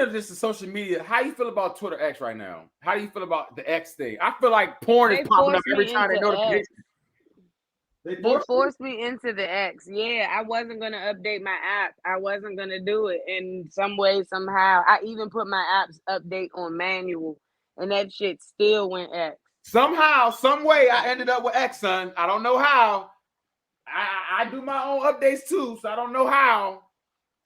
Just the social media. How you feel about Twitter X right now? How do you feel about the X thing? I feel like porn is They popping up forced every me time they into X. notification. They They force you. forced me into the X. Yeah, I wasn't gonna update my app. I wasn't gonna do it. In some way, somehow, I even put my apps update on manual, and that shit still went X. Somehow, some way, I ended up with X, son. I don't know how. I do my own updates too, so I don't know how.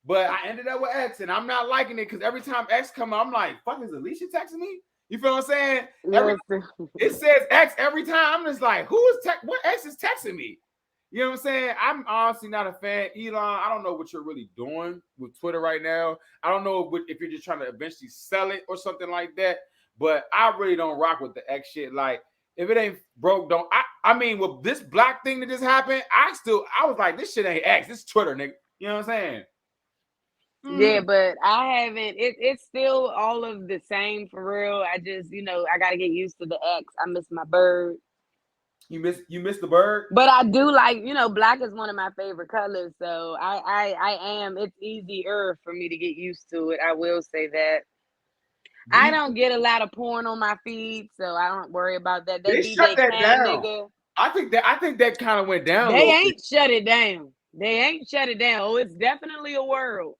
But I ended up with X, and I'm not liking it because every time X come up, I'm like, "Fuck, is Alicia texting me?" You feel what I'm saying? Every Listen, it says X every time. I'm just like, "Who is what X is texting me?" You know what I'm saying? I'm honestly not a fan. Elon, I don't know what you're really doing with Twitter right now. I don't know if you're just trying to eventually sell it or something like that. But I really don't rock with the X shit. Like, if it ain't broke, don't. I mean, with this black thing that just happened, I was like, this shit ain't X. This Twitter, nigga. You know what I'm saying? yeah, Mm-hmm. but I haven't. It's still all of the same for real. I just, I got to get used to the X. I miss my bird. You missed the bird. But I do like, black is one of my favorite colors. So I am. It's easier for me to get used to it. I will say that. Do I you? don't get a lot of porn on my feed, so I don't worry about that. That They shut DJ that Kane down. nigga, I think that kind of went down a they little bit. ain't shut it down. They ain't shut it down. Oh, it's definitely a world.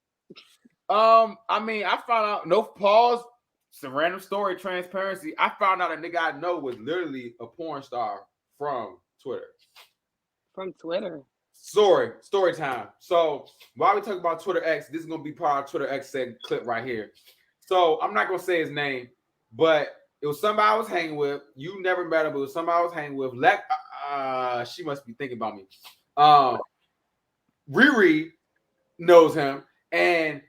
I mean, I found out no pause. It's a random story, transparency. I found out a nigga I know was literally a porn star from Twitter. From Twitter. Story time. So while we talk about Twitter X, this is gonna be part of Twitter X clip right here. So I'm not gonna say his name, but it was somebody I was hanging with. You never met him, but it was somebody I was hanging with. She must be thinking about me. Um, Riri knows him, and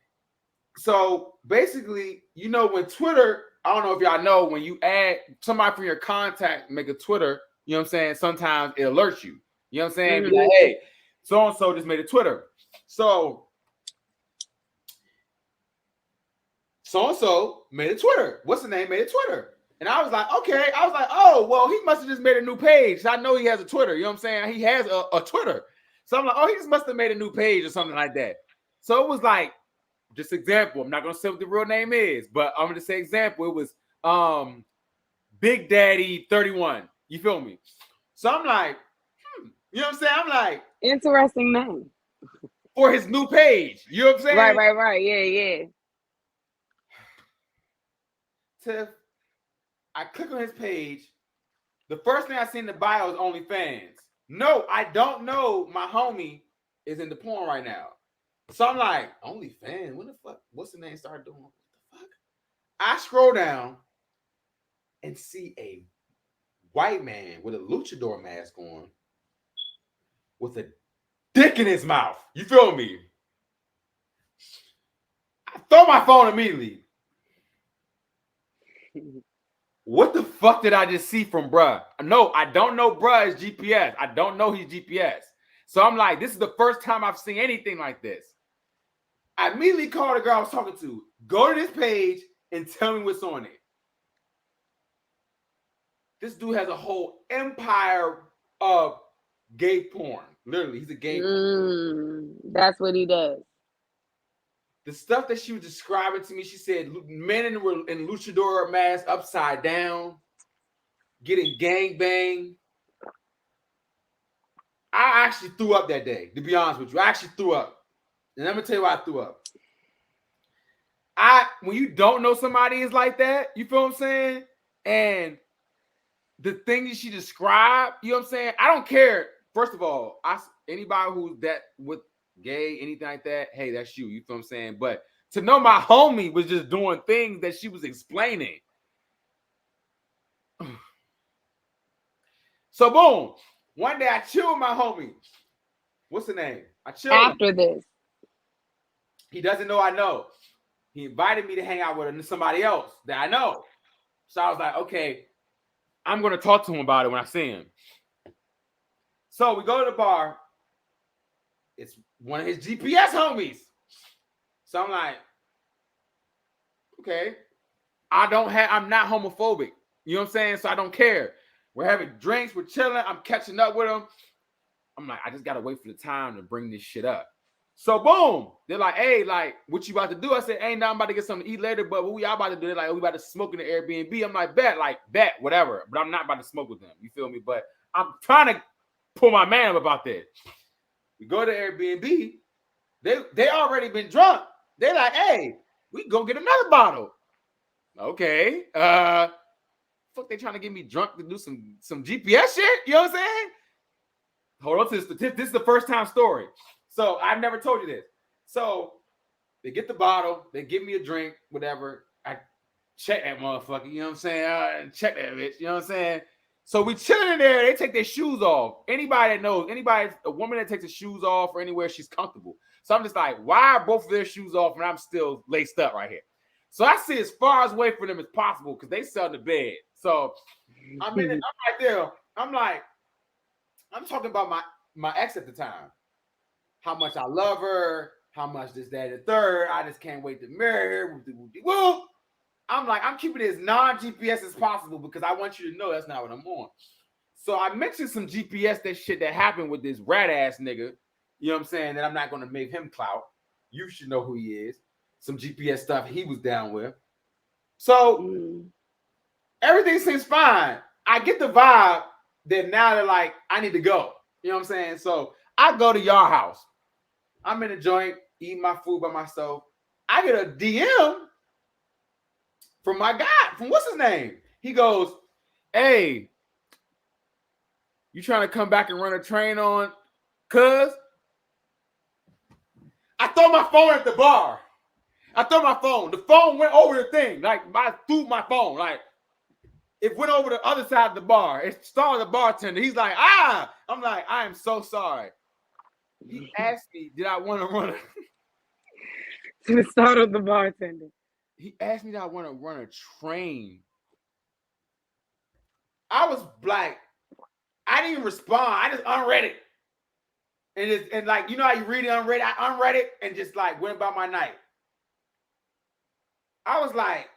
so basically, when Twitter, I don't know if y'all know, when you add somebody from your contact, make a Twitter, you know what I'm saying? Sometimes it alerts you. You know what I'm saying? Be like, Hmm. hey, so and so just made a Twitter. So and so made a Twitter. What's the name? Made a Twitter. And I was like, okay. I was like, oh, well, he must have just made a new page. I know he has a Twitter. You know what I'm saying? He has a Twitter. So I'm like, oh, he just must have made a new page or something like that. So it was like, just example. I'm not gonna say what the real name is, but I'm gonna say example. It was Big Daddy 31. You feel me? So I'm like, you know what I'm saying? I'm like, Interesting name. for his new page. You know what I'm Right, saying? right, right. Yeah, yeah. Tiff, I click on his page. The first thing I see in the bio is OnlyFans. No, I don't know my homie is into porn right now. So I'm like, OnlyFans? When the fuck? What's the name started doing? What the fuck? I scroll down and see a white man with a luchador mask on with a dick in his mouth. You feel me? I throw my phone immediately. What the fuck did I just see from bruh? No, I don't know bruh is GPS. I don't know he's GPS. So I'm like, this is the first time I've seen anything like this. I immediately called the girl I was talking to. Go to this page and tell me what's on it. This dude has a whole empire of gay porn. Literally, he's a gay porn. That's what he does. The stuff that she was describing to me, she said men in luchador masks upside down, getting gang bang. I actually threw up that day, to be honest with you. I actually threw up. And let me tell you why I threw up. When you don't know somebody is like that, you feel what I'm saying? And the thing that she described, you know what I'm saying? I don't care. First of all, anybody who's that with gay, anything like that, hey, that's you. You feel what I'm saying? But to know my homie was just doing things that she was explaining. So boom, one day I chill with my homie. What's the name? I chill with him. After this, He doesn't know I know. He invited me to hang out with somebody else that I know. So I was like, okay, I'm going to talk to him about it when I see him. So we go to the bar. It's one of his GPS homies. So I'm like, okay. I'm not homophobic. You know what I'm saying? So I don't care. We're having drinks. We're chilling. I'm catching up with him. I'm like, I just got to wait for the time to bring this shit up. So boom, they're like, hey, like, what you about to do? I said, ain't nothing, about to get something to eat later, but what we all about to do? They're like, we about to smoke in the Airbnb. I'm like, bet, whatever. But I'm not about to smoke with them. You feel me? But I'm trying to pull my man up about that. We go to Airbnb. They already been drunk. They're like, hey, we go get another bottle. Okay. Fuck, they trying to get me drunk to do some GPS shit? You know what I'm saying? Hold on to this. This is the first time story. So I've never told you this. So they get the bottle, they give me a drink, whatever. I check that motherfucker, you know what I'm saying? Check that bitch, you know what I'm saying? So we chilling in there, they take their shoes off. Anybody that knows, a woman that takes her shoes off or anywhere, she's comfortable. So I'm just like, why are both of their shoes off and I'm still laced up right here? So I sit as far away from them as possible because they sell the bed. So I'm right there. I'm talking about my ex at the time. How much I love her, how much this, that, and the third. I just can't wait to marry her. Well, I'm like, I'm keeping it as non-GPS as possible because I want you to know that's not what I'm on. So I mentioned some GPS, that shit that happened with this rat ass nigga. You know what I'm saying? That I'm not going to make him clout. You should know who he is. Some GPS stuff he was down with. So everything seems fine. I get the vibe that now they're like, I need to go. You know what I'm saying? So I go to your house. I'm in a joint, eating my food by myself. I get a DM from my guy, from what's his name? He goes, hey, you trying to come back and run a train on cuz? I throw my phone at the bar. I throw my phone. The phone went over the thing. Like, I threw my phone. Like, it went over the other side of the bar. It started the bartender. He's like, ah. I'm like, I am so sorry. He asked me, did I want to run a... To the start of the bartender. He asked me, did I want to run a train? I was like, I didn't even respond. I just unread it. And like, you know how you read it, unread it? I unread it and just like went about my night. I was like,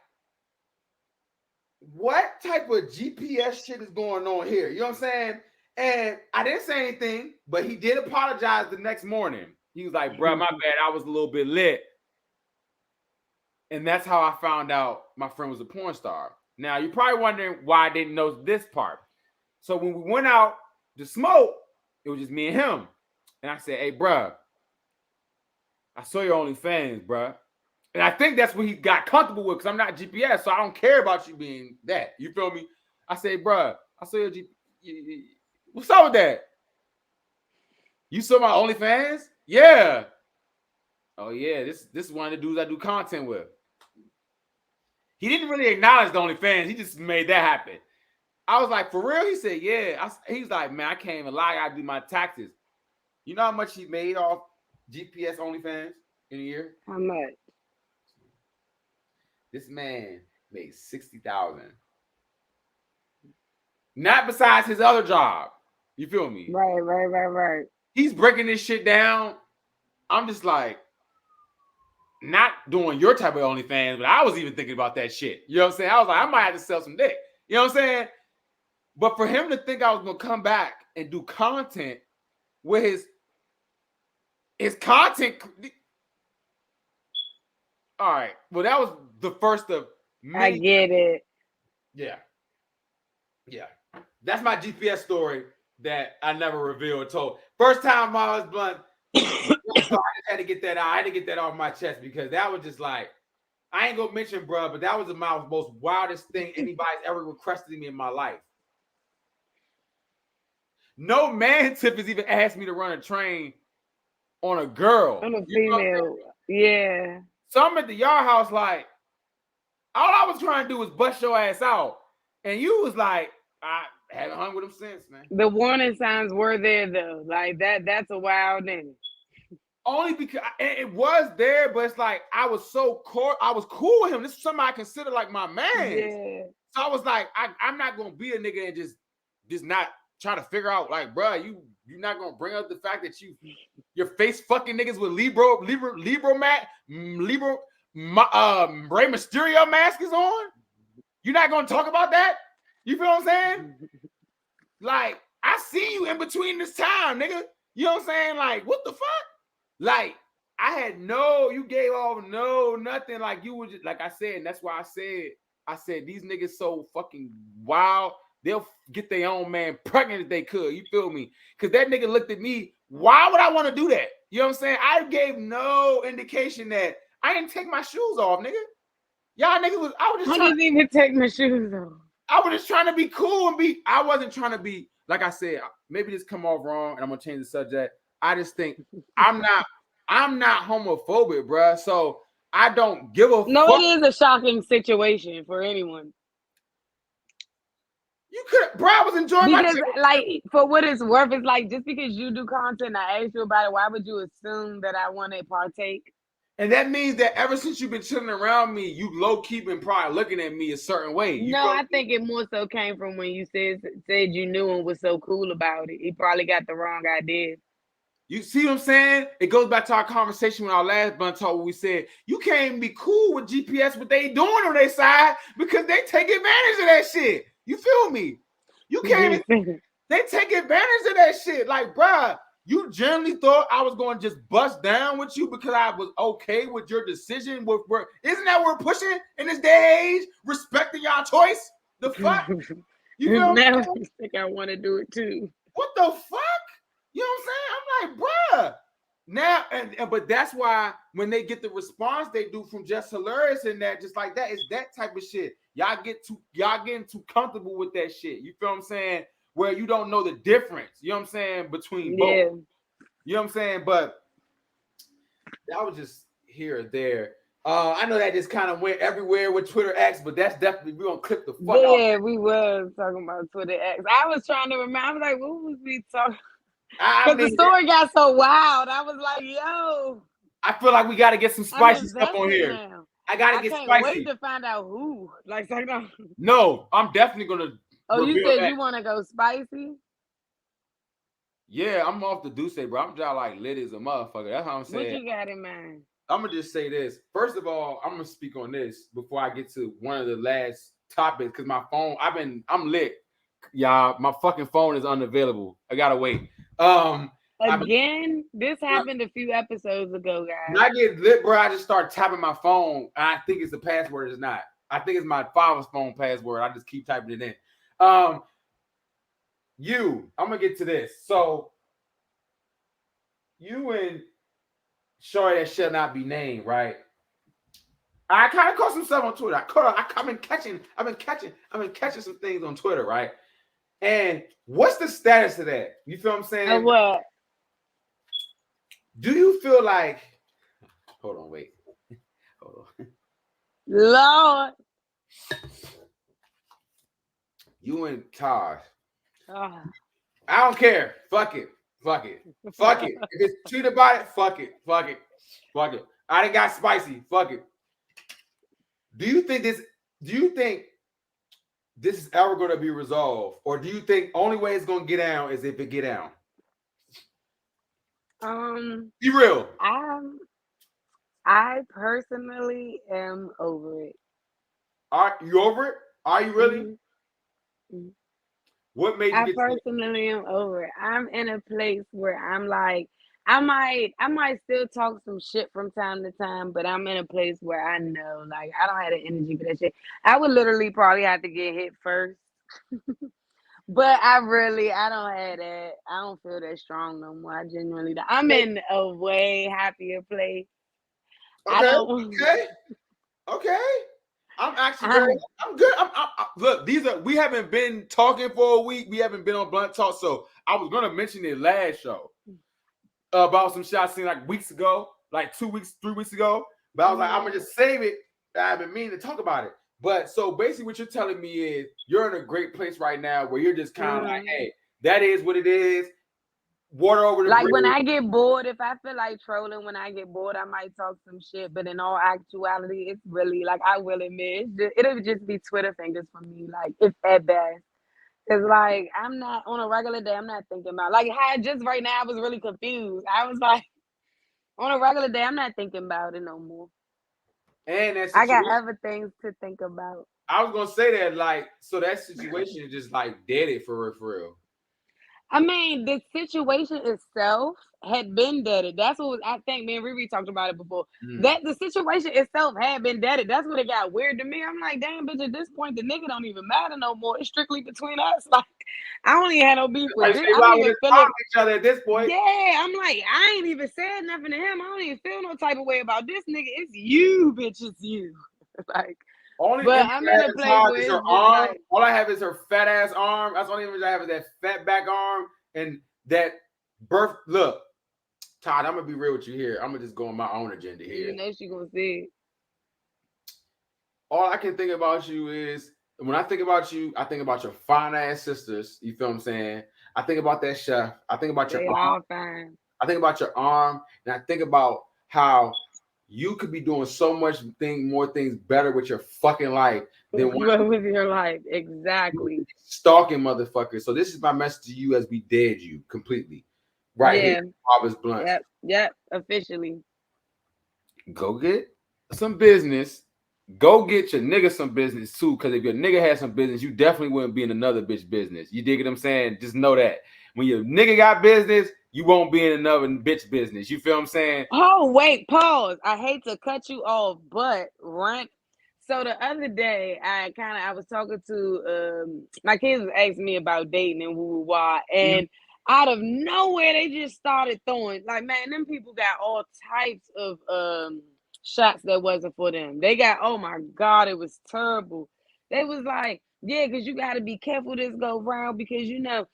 what type of GPS shit is going on here? You know what I'm saying? And I didn't say anything, but he did apologize the next morning. He was like, bro, my bad. I was a little bit lit. And that's how I found out my friend was a porn star. Now, you're probably wondering why I didn't know this part. So when we went out to smoke, it was just me and him. And I said, hey, bro, I saw your OnlyFans, bro. And I think that's what he got comfortable with because I'm not GPS, so I don't care about you being that. You feel me? I say, bro, I saw your GPS. What's up with that? You saw my OnlyFans? Yeah. Oh, yeah, this is one of the dudes I do content with. He didn't really acknowledge the OnlyFans. He just made that happen. I was like, for real? He said, yeah. He's like, man, I can't even lie. I do my taxes. You know how much he made off GPS OnlyFans in a year? How much? This man made $60,000. Not besides his other job. You feel me? Right. He's breaking this shit down. I'm just like, not doing your type of OnlyFans, but I was even thinking about that shit. You know what I'm saying? I was like, I might have to sell some dick. You know what I'm saying? But for him to think I was going to come back and do content with his content. All right. Well, that was the first of many. I get it. Yeah. That's my GPS story that I never revealed or told. First time I was blunt. So I just had to get that out. I had to get that off my chest because that was just like, I ain't gonna mention, bro, but that was the most wildest thing anybody's ever requested me in my life. No man tip has even asked me to run a train on a girl. On a female. Yeah. So I'm at the yard house like, all I was trying to do was bust your ass out. And you was like, I haven't hung with him since, man. The warning signs were there though. Like that's a wild nigga. Only because it was there, but it's like I was cool with him. This is somebody I consider like my man. Yeah. So I was like, I'm not gonna be a nigga and just not try to figure out, like, bro, you're not gonna bring up the fact that your face fucking niggas with Rey Mysterio mask is on. You're not gonna talk about that. You feel what I'm saying? I see you in between this time, nigga. You know what I'm saying? Like, what the fuck? Like, you gave off nothing. Like you were just, like I said, and that's why I said these niggas so fucking wild. They'll get their own man pregnant if they could. You feel me? Because that nigga looked at me. Why would I want to do that? You know what I'm saying? I gave no indication that I didn't take my shoes off, nigga. Y'all niggas was, I was just I trying didn't even take my shoes off. I was just trying to be cool and be. I wasn't trying to be, like I said, maybe this come off wrong, and I'm gonna change the subject. I just think I'm not homophobic, bruh. So I don't give a No, fuck. it is a shocking situation for anyone. You could, bruh. I was enjoying my Because, chicken. like, for what it's worth, it's like just because you do content, I asked you about it. Why would you assume that I want to partake? And that means that ever since you've been chilling around me, you low key been probably looking at me a certain way. You No, feel I me? think it more so came from when you said you knew and was so cool about it. He probably got the wrong idea. You see what I'm saying? It goes back to our conversation with our last Blunt Talk where we said you can't even be cool with GPS, what they doing on their side because they take advantage of that shit. You feel me? You can't even, they take advantage of that shit. Like, bruh, you generally thought I was going to just bust down with you because I was okay with your decision. Isn't that what we're pushing in this day and age? Respecting y'all choice? The fuck? You feel me? Now I think I want to do it too. What the fuck? You know what I'm saying? I'm like, bruh. Now, but that's why when they get the response they do from Just Hilarious and that, just like that, it's that type of shit. Y'all getting too comfortable with that shit. You feel what I'm saying? Where you don't know the difference. You know what I'm saying? Between both. You know what I'm saying? But that was just here or there. I know that just kind of went everywhere with Twitter X, but that's definitely we're gonna clip the fuck out. Yeah, we was talking about Twitter X. I was trying to remember. I was like, what was we talking? Because the story got so wild. I was like, yo. I feel like we got to get some spicy stuff on here. Now. I got to get can't spicy. wait to find out who. Like, no, I'm definitely gonna. Oh, you said you want to go spicy? Yeah, I'm off the Duce, bro. I'm just like lit as a motherfucker. That's how I'm saying. What you got in mind? I'm gonna just say this. First of all, I'm gonna speak on this before I get to one of the last topics because my phone. I'm lit, y'all. My fucking phone is unavailable. I gotta wait. Again, this happened a few episodes ago, guys. When I get lit, bro, I just start tapping my phone. I think it's the password. It's not. I think it's my father's phone password. I just keep typing it in. I'm gonna get to this. So, you and Shorty that shall not be named, right? I kind of caught some stuff on Twitter. I've been catching some things on Twitter, right? And what's the status of that? You feel what I'm saying? Of what? Do you feel like? Hold on, wait. Hold on. Lord. You and Taj. Oh. I don't care. Fuck it. If it's tweet about it, fuck it. I done got spicy. Fuck it. Do you think this is ever going to be resolved? Or do you think only way it's going to get down is if it get down? Be real. I personally am over it. Are you over it? Are you really? Mm-hmm. What made you I personally am over it. I'm in a place where I'm like, I might still talk some shit from time to time, but I'm in a place where I know, like, I don't have the energy for that shit. I would literally probably have to get hit first. But I don't have that. I don't feel that strong no more. I genuinely don't. I'm in a way happier place. Okay. I'm actually I'm good. Look, we haven't been talking for a week. We haven't been on Blunt Talk, so I was gonna mention it last show about some shit I seen like weeks ago, like 2 weeks, 3 weeks ago. But I was like, I'm gonna just save it. I've been meaning to talk about it. But so basically, what you're telling me is you're in a great place right now where you're just kind of like, hey, that is what it is. Water over the bridge. When I get bored, if I feel like trolling, when I get bored, I might talk some shit. But in all actuality, it's really like I will admit, it'll just be Twitter fingers for me. Like it's at best. Cause like I'm not on a regular day. I'm not thinking about like how just right now I was really confused. I was like, on a regular day, I'm not thinking about it no more. And I got other things to think about. I was gonna say that like so that situation is just like dead it for real. I mean, the situation itself, had been deaded. That's what I think. Me and Riri talked about it before. Mm. That the situation itself had been deaded. That's what it got weird to me. I'm like, damn, bitch. At this point, the nigga don't even matter no more. It's strictly between us. Like, I don't even have no beef with Like, this. they I ride don't with even his feel mom it. each other at this point. Yeah, I'm like, I ain't even said nothing to him. I don't even feel no type of way about this nigga. It's you, bitch. It's you. Like, Only but image I'm I in have a is place hard where is it's her just arm. like, All I have is her fat ass arm. That's the only image I have is that fat back arm and that birth. Look, Todd, I'm gonna be real with you here. I'm gonna just go on my own agenda here. you know, she gonna see it. All I can think about you is when I think about you, I think about your fine ass sisters. You feel what I'm saying? I think about that chef. I think about your They arm. all fine. I think about your arm, and I think about how you could be doing so much more things better with your fucking life than one What was your life? Exactly. stalking motherfucker. So this is my message to you as we dead you completely. Right Yeah. here, Harvest Bluntz. Yep. Officially. Go get some business. Go get your nigga some business too. Because if your nigga had some business, you definitely wouldn't be in another bitch business. You dig what I'm saying? Just know that. When your nigga got business, you won't be in another bitch business. You feel what I'm saying? Oh, wait, pause. I hate to cut you off, but right. So the other day, I was talking to my kids was asking me about dating and woo wah, and out of nowhere they just started throwing like, man, them people got all types of shots that wasn't for them. They got, oh my god, it was terrible. They was like, yeah, because you got to be careful this go round because you know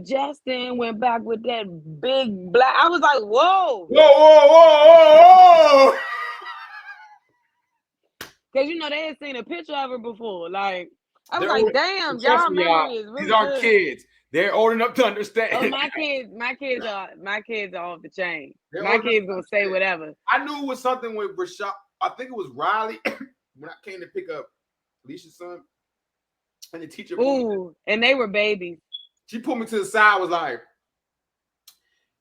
Justin went back with that big black. I was like, whoa. Whoa. Because you know they had seen a picture of her before. Like, I was They're like, old. damn, Trust y'all me, y'all. memory is These really aren't good. kids. They're old enough to Oh, understand. my kids are off the chain. They're My old enough kids to gonna say understand. whatever. I knew it was something with Rashad. I think it was Riley when I came to pick up Alicia's son, and the teacher pulled me. Ooh, and they were babies. She pulled me to the side. Was like,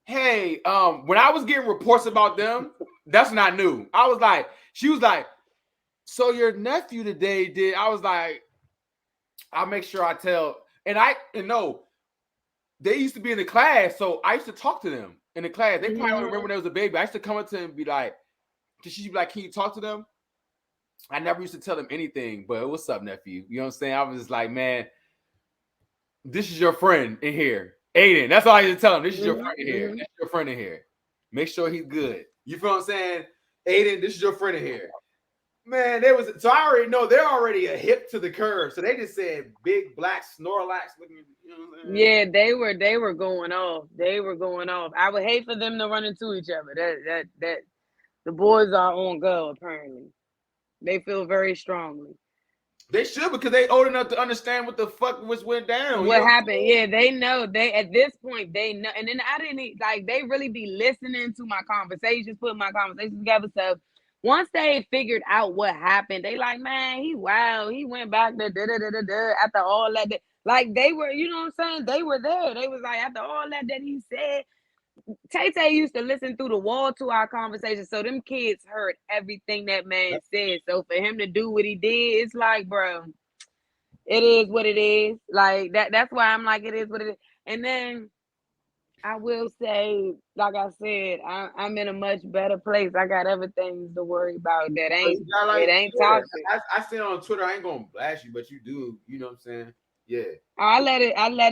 "Hey, when I was getting reports about them, that's not new." I was like, she was like, "So your nephew today did?" I was like, "I'll make sure I tell." And no, they used to be in the class, so I used to talk to them in the class. They probably don't remember when they was a baby. I used to come up to them and be like, she'd be like, "Can you talk to them?" I never used to tell them anything, but what's up, nephew? You know what I'm saying? I was just like, man, this is your friend in here. Aiden. That's all I used to tell him. This is your friend in here. That's your friend in here. Make sure he's good. You feel what I'm saying? Aiden, this is your friend in here. Man, so I already know they're already a hip to the curve. So they just said big black Snorlax looking, you know what I'm saying? Yeah, they were going off. They were going off. I would hate for them to run into each other. That the boys are on go, apparently. They feel very strongly. They should, because they old enough to understand what the fuck went down. What happened? Yeah, they know. They at this point they know. And then I didn't like they really be listening to my conversations, putting my conversations together. So once they figured out what happened, they like, man, he wild. He went back to after all that. Like they were, you know what I'm saying? They were there. They was like after all that he said. Tay used to listen through the wall to our conversation, so them kids heard everything that man said. So for him to do what he did, it's like, bro, it is what it is. Like that's why I'm like, it is what it is. And then I will say, like I said, I'm in a much better place. I got other things to worry about that it ain't toxic. I say on Twitter, I ain't gonna blast you, but you do. You know what I'm saying? Yeah. I let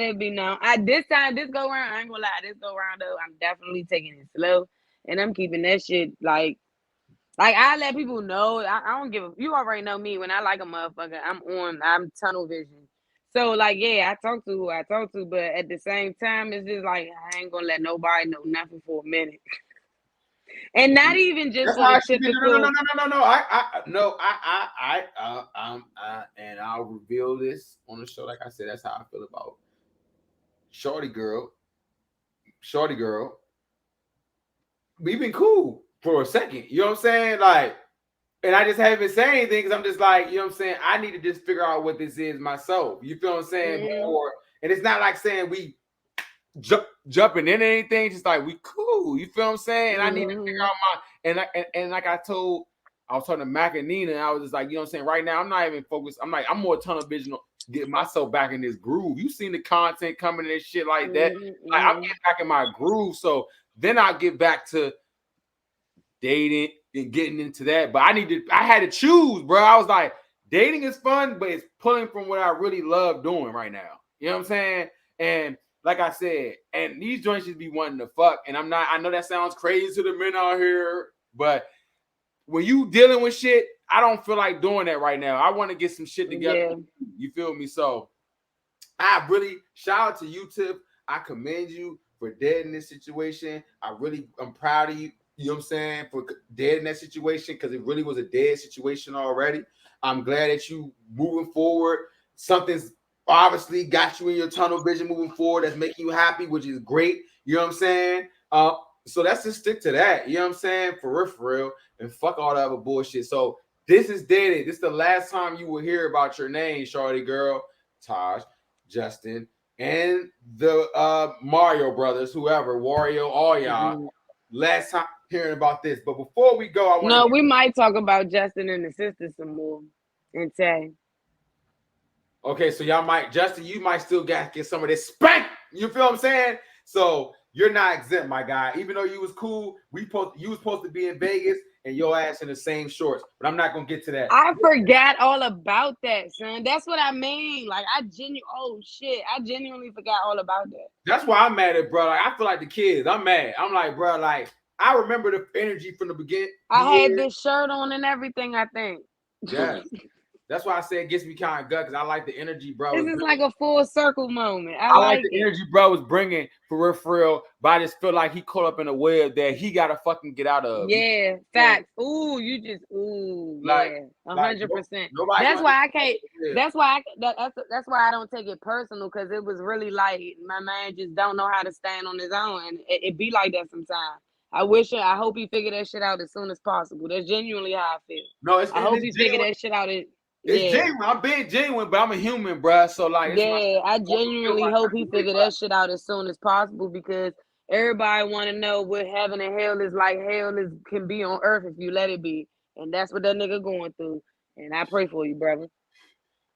it be known. This go around, I ain't gonna lie. This go around though, I'm definitely taking it slow, and I'm keeping that shit like I let people know. I don't give a. You already know me. When I like a motherfucker, I'm tunnel vision. So like, yeah, I talk to who I talk to, but at the same time, it's just like I ain't gonna let nobody know nothing for a minute, and not even just That's for how the it should be. typical. And I'll reveal this on the show. Like I said, that's how I feel about Shorty girl. We've been cool for a second. You know what I'm saying? Like, and I just haven't been saying anything because I'm just like, you know what I'm saying? I need to just figure out what this is myself. You feel what I'm saying? Before, and it's not like saying we jumping in anything, just like we cool. You feel what I'm saying? And I need to figure out and like I was talking to Mac and Nina, and I was just like, you know what I'm saying? Right now, I'm not even focused. I'm more tunnel vision, get myself back in this groove. You seen the content coming and shit like that. Like I'm getting back in my groove. So Then I'll get back to dating and getting into that. But I had to choose, bro. I was like, dating is fun, but it's pulling from what I really love doing right now. You know what I'm saying? And like I said, and these joints just be wanting to fuck. And I know that sounds crazy to the men out here, but when you dealing with shit, I don't feel like doing that right now. I want to get some shit together. Yeah. You feel me? So I really shout out to you, Tiff. I commend you for dead in this situation. I'm proud of you. You know what I'm saying? For dead in that situation, because it really was a dead situation already. I'm glad that you moving forward. Something's obviously got you in your tunnel vision moving forward that's making you happy, which is great. You know what I'm saying? So let's just stick to that. You know what I'm saying? For real. And fuck all the other bullshit. So this is dead. This is the last time you will hear about your name, shorty girl, Taj, Justin, and the Mario brothers, whoever, Wario, all y'all. Mm-hmm. Last time hearing about this. But before we go, I want No, we might talk about Justin and the sisters some more and Tay. Okay, so Justin, you might still get some of this spank. You feel what I'm saying? So you're not exempt, my guy. Even though you was cool, you was supposed to be in Vegas and your ass in the same shorts. But I'm not gonna get to that. I forgot all about that, son. That's what I mean. Like I genuinely forgot all about that. That's why I'm mad at bro. Like, I feel like the kids. I'm mad. I'm like, bro, like I remember the energy from the beginning. I had this shirt on and everything, I think. Yeah. That's why I say it gets me kind of gut because I like the energy, bro. This is like a full circle moment. I like the energy bro was bringing for real. But I just feel like he caught up in a web that he got to fucking get out of. Yeah, facts. Ooh, yeah, 100%. That's why I can't. That's why that's why I don't take it personal because it was really like my man just don't know how to stand on his own, and it be like that sometimes. I hope he figure that shit out as soon as possible. That's genuinely how I feel. No, I hope he figure that shit out. It's genuine. I'm being genuine, but I'm a human, bro. So like, I genuinely hope he figure that shit out as soon as possible because everybody want to know what heaven and hell is like. Can be on earth if you let it be, and that's what that nigga going through. And I pray for you, brother.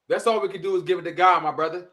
That's all we can do is give it to God, my brother.